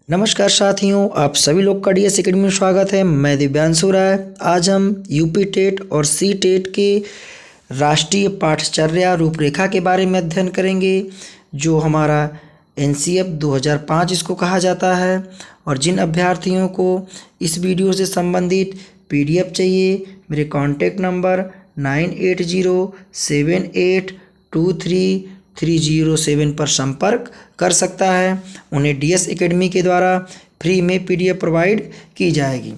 नमस्कार साथियों, आप सभी लोग का डीएस एकेडमी में स्वागत है। मैं दिव्यांशु राय। आज हम यूपी टेट और सी टेट के राष्ट्रीय पाठचर्या रूपरेखा के बारे में अध्ययन करेंगे, जो हमारा एनसीएफ 2005 इसको कहा जाता है। और जिन अभ्यर्थियों को इस वीडियो से संबंधित पीडीएफ चाहिए, मेरे कॉन्टैक्ट नंबर 9880782330 पर संपर्क कर सकता है। उन्हें डीएस एकेडमी के द्वारा फ्री में पीडीएफ प्रोवाइड की जाएगी।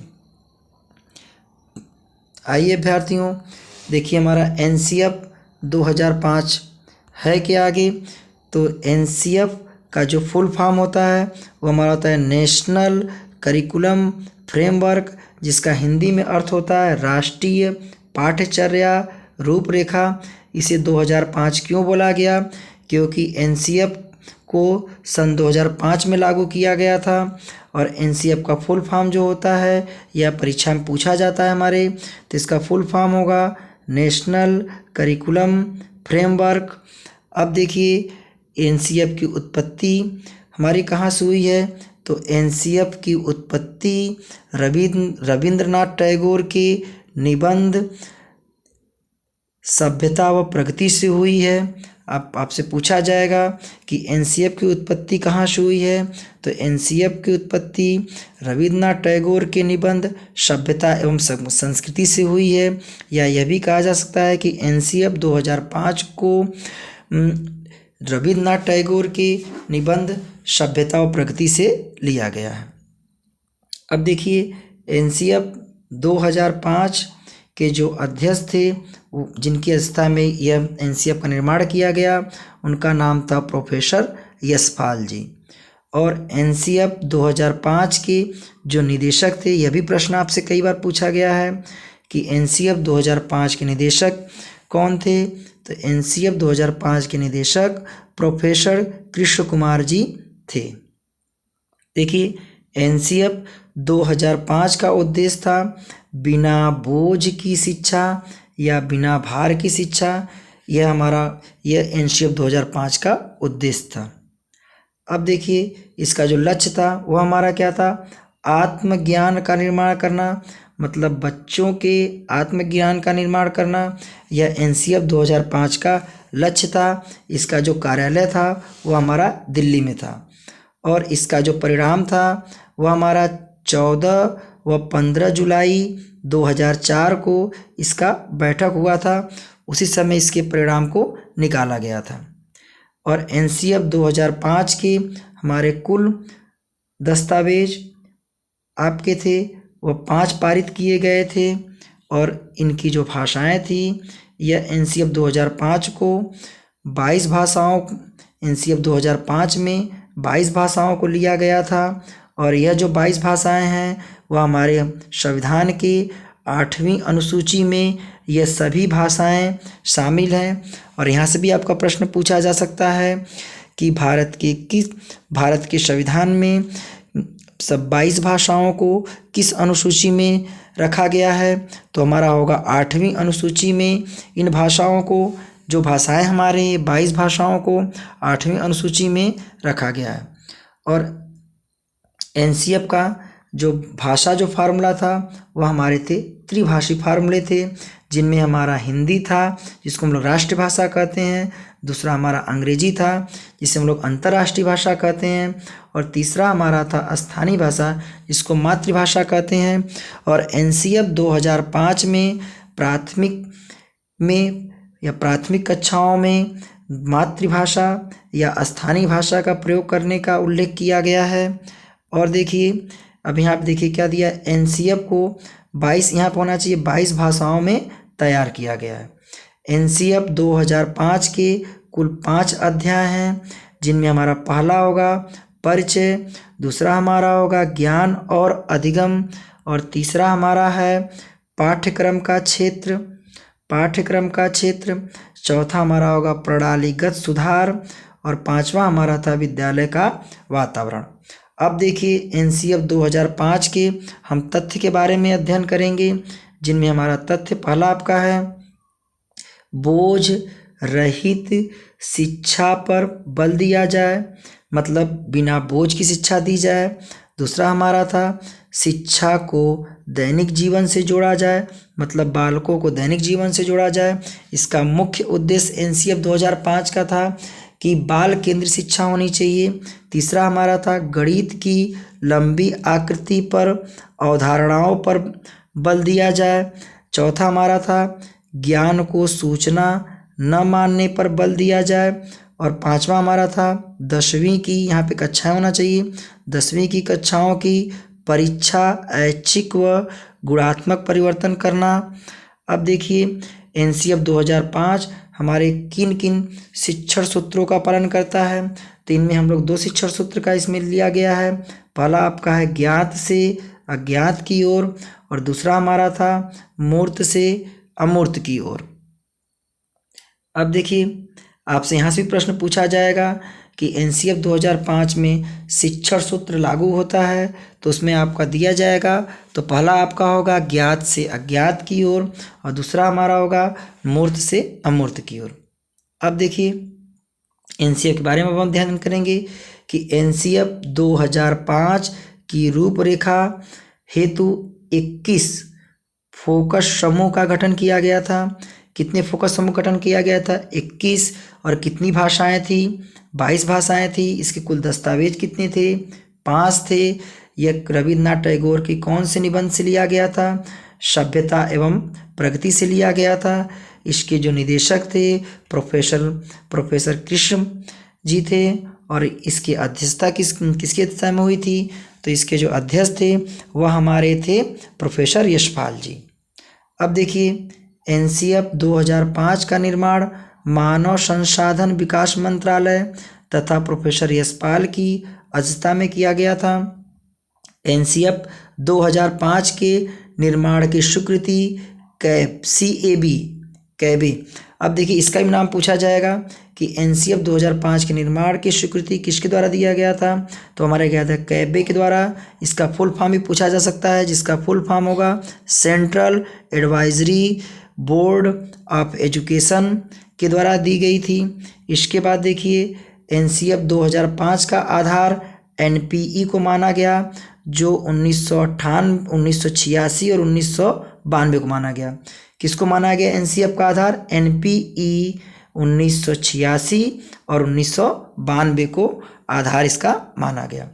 आइए अभ्यर्थियों, देखिए हमारा एनसीएफ 2005 है क्या आगे। तो एनसीएफ का जो फुल फॉर्म होता है वो हमारा होता है नेशनल करिकुलम फ्रेमवर्क, जिसका हिंदी में अर्थ होता है राष्ट्रीय पाठ्यचर्या रूपरेखा। इसे 2005 क्यों बोला गया? क्योंकि एनसीएफ को सन 2005 में लागू किया गया था। और एनसीएफ का फुल फॉर्म जो होता है, यह परीक्षा में पूछा जाता है हमारे, तो इसका फुल फॉर्म होगा नेशनल करिकुलम फ्रेमवर्क। अब देखिए एनसीएफ की उत्पत्ति हमारी कहाँ से हुई है। तो एनसीएफ की उत्पत्ति रविंद्रनाथ टैगोर के निबंध सभ्यता व प्रगति से हुई है। आपसे पूछा जाएगा कि एनसीएफ की उत्पत्ति कहाँ से हुई है। तो एनसीएफ की उत्पत्ति रविंद्रनाथ टैगोर के निबंध सभ्यता एवं संस्कृति से हुई है। या यह भी कहा जा सकता है कि एनसीएफ 2005 को रविंद्रनाथ टैगोर के निबंध सभ्यता व प्रगति से लिया गया है। अब देखिए एनसीएफ 2005 के जो अध्यक्ष थे, जिनकी अध्यक्षता में यह एनसीएफ का निर्माण किया गया, उनका नाम था प्रोफेसर यशपाल जी। और एनसीएफ 2005 के जो निदेशक थे, यह भी प्रश्न आपसे कई बार पूछा गया है कि एनसीएफ 2005 के निदेशक कौन थे। तो एनसीएफ 2005 के निदेशक प्रोफेसर कृष्ण कुमार जी थे। देखिए एनसीएफ 2005 का उद्देश्य था बिना बोझ की शिक्षा या बिना भार की शिक्षा। यह एनसीएफ 2005 का उद्देश्य था। अब देखिए इसका जो लक्ष्य था वो हमारा क्या था, आत्मज्ञान का निर्माण करना, मतलब बच्चों के आत्मज्ञान का निर्माण करना। यह एनसीएफ 2005 का लक्ष्य था। इसका जो कार्यालय था वो हमारा दिल्ली में था। और इसका जो परिणाम था वो हमारा 14 व 15 जुलाई 2004 को इसका बैठक हुआ था। उसी समय इसके परिणाम को निकाला गया था। और एनसीएफ 2005 के हमारे कुल दस्तावेज आपके थे वो 5 पारित किए गए थे। और इनकी जो भाषाएं थी, यह एनसीएफ 2005 को 22 भाषाओं एनसीएफ 2005 में 22 भाषाओं को लिया गया था। और यह जो 22 भाषाएं हैं वह हमारे संविधान की 8वीं अनुसूची में यह सभी भाषाएं शामिल हैं। और यहाँ से भी आपका प्रश्न पूछा जा सकता है कि भारत के संविधान में सब 22 भाषाओं को किस अनुसूची में रखा गया है। तो हमारा होगा 8वीं अनुसूची में इन भाषाओं को, जो भाषाएं हमारे 22 भाषाओं को 8वीं अनुसूची में रखा गया है। और एनसीएफ का जो भाषा जो फार्मूला था वह हमारे थे त्रिभाषी फार्मूले थे, जिनमें हमारा हिंदी था जिसको हम लोग राष्ट्रभाषा कहते हैं, दूसरा हमारा अंग्रेजी था जिसे हम लोग अंतर्राष्ट्रीय भाषा कहते हैं, और तीसरा हमारा था स्थानीय भाषा जिसको मातृभाषा कहते हैं। और एनसीएफ 2005 में प्राथमिक कक्षाओं में मातृभाषा या स्थानीय भाषा का प्रयोग करने का उल्लेख किया गया है। और देखिए अभी आप देखिए क्या दिया, एनसीएफ को 22 यहाँ पर होना चाहिए 22 भाषाओं में तैयार किया गया है। एनसीएफ 2005 के कुल 5 अध्याय हैं, जिनमें हमारा पहला होगा परिचय, दूसरा हमारा होगा ज्ञान और अधिगम, और तीसरा हमारा है पाठ्यक्रम का क्षेत्र, चौथा हमारा होगा प्रणालीगत सुधार, और 5वां हमारा था विद्यालय का वातावरण। अब देखिए एनसीएफ 2005 के हम तथ्य के बारे में अध्ययन करेंगे, जिनमें हमारा तथ्य पहला आपका है बोझ रहित शिक्षा पर बल दिया जाए। मतलब बिना बोझ की शिक्षा दी जाए। दूसरा हमारा था शिक्षा को दैनिक जीवन से जोड़ा जाए, मतलब बालकों को दैनिक जीवन से जोड़ा जाए। इसका मुख्य उद्देश्य एनसीएफ 2005 का था कि बाल केंद्रित शिक्षा होनी चाहिए। तीसरा हमारा था गणित की लंबी आकृति पर अवधारणाओं पर बल दिया जाए। चौथा हमारा था ज्ञान को सूचना न मानने पर बल दिया जाए। और पांचवा हमारा था 10वीं की यहाँ पे कक्षाएं होना चाहिए। 10वीं की कक्षाओं की परीक्षा ऐच्छिक व गुणात्मक परिवर्तन करना। अब देखिए एनसीएफ 2005 हमारे किन किन शिक्षण सूत्रों का पालन करता है, तो इनमें हम लोग 2 शिक्षण सूत्र का इसमें लिया गया है। पहला आपका है ज्ञात से अज्ञात की ओर, और दूसरा हमारा था मूर्त से अमूर्त की ओर। अब देखिए आपसे यहाँ से भी प्रश्न पूछा जाएगा कि एनसीएफ 2005 में शिक्षण सूत्र लागू होता है, तो उसमें आपका दिया जाएगा। तो पहला आपका होगा ज्ञात से अज्ञात की ओर, और दूसरा हमारा होगा मूर्त से अमूर्त की ओर। अब देखिए एनसीएफ के बारे में हम ध्यान करेंगे कि एनसीएफ 2005 की रूपरेखा हेतु 21 फोकस समूह का गठन किया गया था। कितने फोकस समूह गठन किया गया था? 21। और कितनी भाषाएं थी? 22 भाषाएं थी। इसके कुल दस्तावेज कितने थे? 5 थे। यह रविन्द्रनाथ टैगोर की कौन से निबंध से लिया गया था? सभ्यता एवं प्रगति से लिया गया था। इसके जो निदेशक थे प्रोफेसर कृष्ण जी थे, और इसकी अध्यक्षता किसके समय में हुई थी? तो इसके जो अध्यक्ष थे वह हमारे थे प्रोफेसर यशपाल जी। अब देखिए एनसीएफ 2005 का निर्माण मानव संसाधन विकास मंत्रालय तथा प्रोफेसर यशपाल की अध्यक्षता में किया गया था। एनसीएफ 2005 के निर्माण की स्वीकृति कैबे। अब देखिए इसका भी नाम पूछा जाएगा कि एनसीएफ 2005 के निर्माण की स्वीकृति किसके द्वारा दिया गया था? तो हमारा गया था कैबे के द्वारा। इसका फुल फॉर्म भी पूछा जा सकता है, जिसका फुल फॉर्म होगा central advisory board of education के द्वारा दी गई थी। इसके बाद देखिए एनसीएफ 2005 का आधार एनपीई को माना गया, जो 1986 और 1992 को माना गया। किसको माना गया एनसीएफ का आधार? एनपीई 1986 और 1992 को आधार इसका माना गया।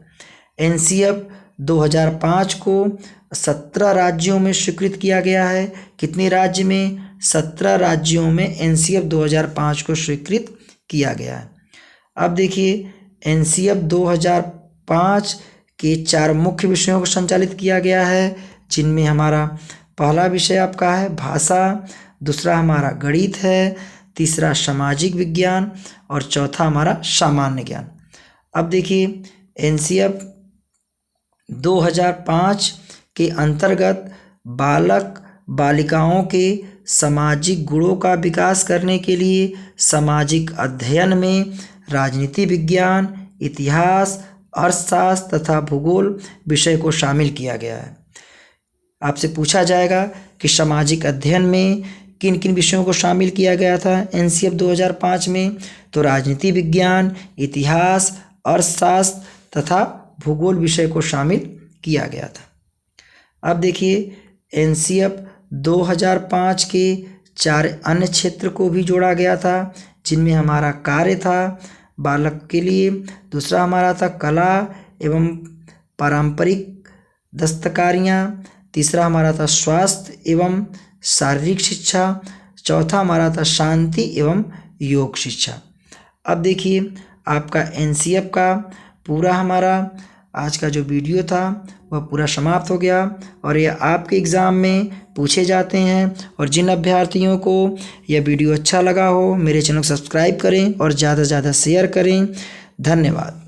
एनसीएफ 2005 को 17 राज्यों में स्वीकृत किया गया है। कितने राज्य में? 17 राज्यों में एनसीएफ 2005 को स्वीकृत किया गया है। अब देखिए एनसीएफ 2005 के 4 मुख्य विषयों को संचालित किया गया है, जिनमें हमारा पहला विषय आपका है भाषा, दूसरा हमारा गणित है, तीसरा सामाजिक विज्ञान, और चौथा हमारा सामान्य ज्ञान। अब देखिए एनसीएफ 2005 के अंतर्गत बालक बालिकाओं के सामाजिक गुणों का विकास करने के लिए सामाजिक अध्ययन में राजनीति विज्ञान, इतिहास, अर्थशास्त्र तथा भूगोल विषय को शामिल किया गया है। आपसे पूछा जाएगा कि सामाजिक अध्ययन में किन किन विषयों को शामिल किया गया था एनसीएफ 2005 में? तो राजनीति विज्ञान, इतिहास, अर्थशास्त्र तथा भूगोल विषय को शामिल किया गया था। अब देखिए एनसीएफ 2005 के 4 अन्य क्षेत्र को भी जोड़ा गया था, जिनमें हमारा कार्य था बालक के लिए, दूसरा हमारा था कला एवं पारंपरिक दस्तकारियाँ, तीसरा हमारा था स्वास्थ्य एवं शारीरिक शिक्षा, चौथा हमारा था शांति एवं योग शिक्षा। अब देखिए आपका एनसीएफ का पूरा हमारा आज का जो वीडियो था वह पूरा समाप्त हो गया, और ये आपके एग्ज़ाम में पूछे जाते हैं। और जिन अभ्यर्थियों को यह वीडियो अच्छा लगा हो मेरे चैनल को सब्सक्राइब करें और ज़्यादा से ज़्यादा शेयर करें। धन्यवाद।